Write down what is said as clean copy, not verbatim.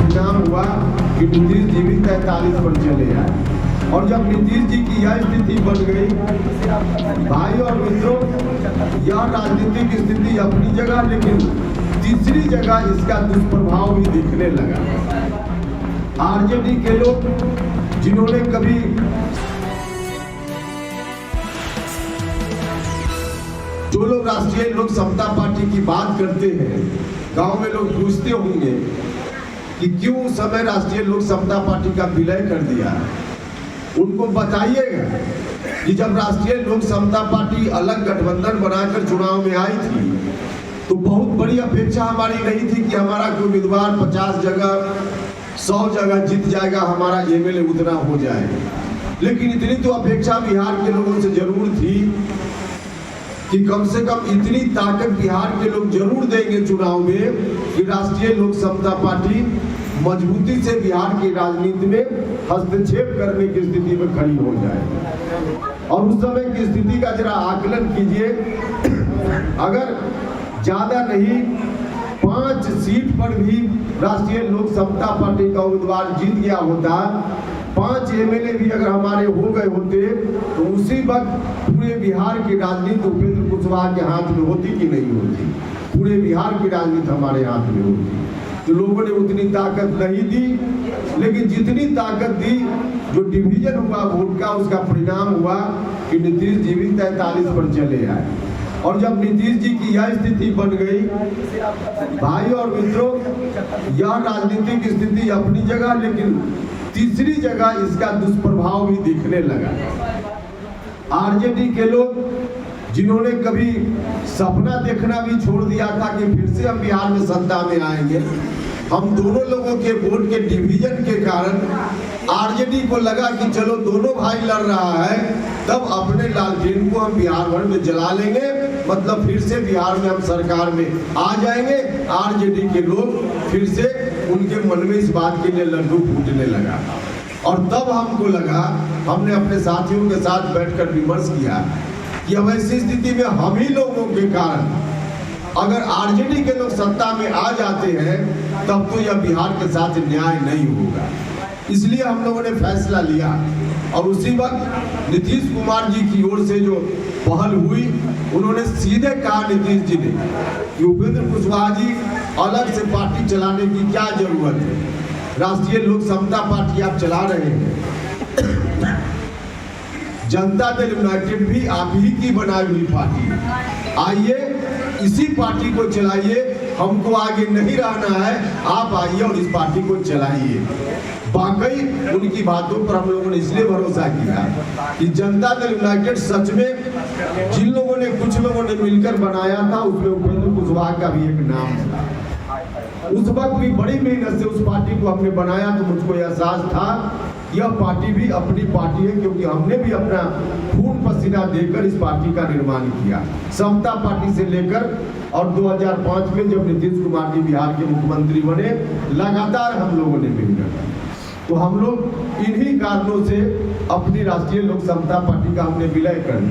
परिणाम हुआ कि नीतीश जी भी 43 पर चले आए। और जब नीतीश जी की यह स्थिति बन गई, भाई और मित्रों, यह राजनीतिक स्थिति अपनी जगह, लेकिन तीसरी जगह इसका दुष्प्रभाव भी दिखने लगा। आरजेडी के लोग जिन्होंने कभी जो लोग राष्ट्रीय लोक समता पार्टी की बात करते हैं, गांव में लोग पूछते होंगे कि क्यों उस समय राष्ट्रीय लोक समता पार्टी का विलय कर दिया। उनको बताइएगा कि जब राष्ट्रीय लोक समता पार्टी अलग गठबंधन बनाकर चुनाव में आई थी तो बहुत बड़ी अपेक्षा हमारी नहीं थी कि हमारा कोई उम्मीदवार 50 जगह 100 जगह जीत जाएगा, हमारा एमएलए उतना हो जाएगा। लेकिन इतनी तो अपेक्षा बिहार के लोगों से जरूर थी कि कम से कम इतनी ताकत बिहार के लोग जरूर देंगे चुनाव में कि राष्ट्रीय लोक समता पार्टी मजबूती से बिहार की राजनीति में हस्तक्षेप करने की स्थिति में खड़ी हो जाए। और उस समय की स्थिति का जरा आकलन कीजिए। अगर ज्यादा नहीं 5 सीट पर भी राष्ट्रीय लोक समता पार्टी का उम्मीदवार जीत गया होता, 5 एमएलए भी अगर हमारे हो गए होते तो उसी वक्त पूरे बिहार की राजनीति उपेंद्र कुशवाहा के हाथ में होती कि नहीं होती? पूरे बिहार की राजनीति हमारे हाथ में होती। तो लोगों ने उतनी ताकत नहीं दी, लेकिन जितनी ताकत दी, जो डिवीजन हुआ वोट का, उसका परिणाम हुआ कि नीतीश जी भी 43 पर चले आए। और जब नीतीश जी की यह स्थिति बन गई, भाई और मित्रों, यह राजनीतिक स्थिति अपनी जगह, लेकिन तीसरी जगह इसका दुष्प्रभाव भी दिखने लगा। आरजेडी के लोग जिन्होंने कभी सपना देखना भी छोड़ दिया था कि फिर से हम बिहार में सत्ता में आएंगे, हम दोनों लोगों के वोट के डिवीजन के कारण आरजेडी को लगा कि चलो दोनों भाई लड़ रहा है, तब अपने लालटेन को हम बिहार भर में जला लेंगे, मतलब फिर से बिहार में हम सरकार में आ जाएंगे। आरजेडी के लोग फिर से उनके मन में इस बात के लिए लड्डू फूटने लगा। और तब हमको लगा, हमने अपने साथियों के साथ बैठकर विमर्श किया कि अब ऐसी स्थिति में हम ही लोगों के कारण अगर आरजेडी के लोग सत्ता में आ जाते हैं तब तो यह बिहार के साथ न्याय नहीं होगा। इसलिए हम लोगों ने फैसला लिया और उसी वक्त नीतीश कुमार जी की ओर से जो पहल हुई, उन्होंने सीधे कहा नीतीश जी ने कि उपेंद्र कुशवाहा जी, अलग से पार्टी चलाने की क्या जरूरत है, राष्ट्रीय लोक समता पार्टी आप चला रहे हैं। जनता दल यूनाइटेड भी आप ही की बनाई हुई पार्टी, आइए इसी पार्टी को चलाइए, हमको आगे नहीं रहना है, आप आइए और इस पार्टी को चलाइए। वाकई उनकी बातों पर हम लोगों ने इसलिए भरोसा किया कि जनता दल यूनाइटेड सच में जिन लोगों ने, कुछ लोगों ने मिलकर बनाया था, उसमें उपेंद्र कुशवाहा का भी एक नाम था। उस वक्त भी बड़ी मेहनत से उस पार्टी को हमने बनाया, तो मुझको एहसास था यह पार्टी भी अपनी पार्टी है, क्योंकि हमने भी अपना खून पसीना देकर इस पार्टी का निर्माण किया, समता पार्टी से लेकर। और 2005 में जब नीतीश कुमार जी बिहार के मुख्यमंत्री बने, लगातार हम लोगों ने मेहनत की। तो हम लोग इन्हीं कारणों से अपनी राष्ट्रीय लोक समता पार्टी का हमने विलय कर दिया।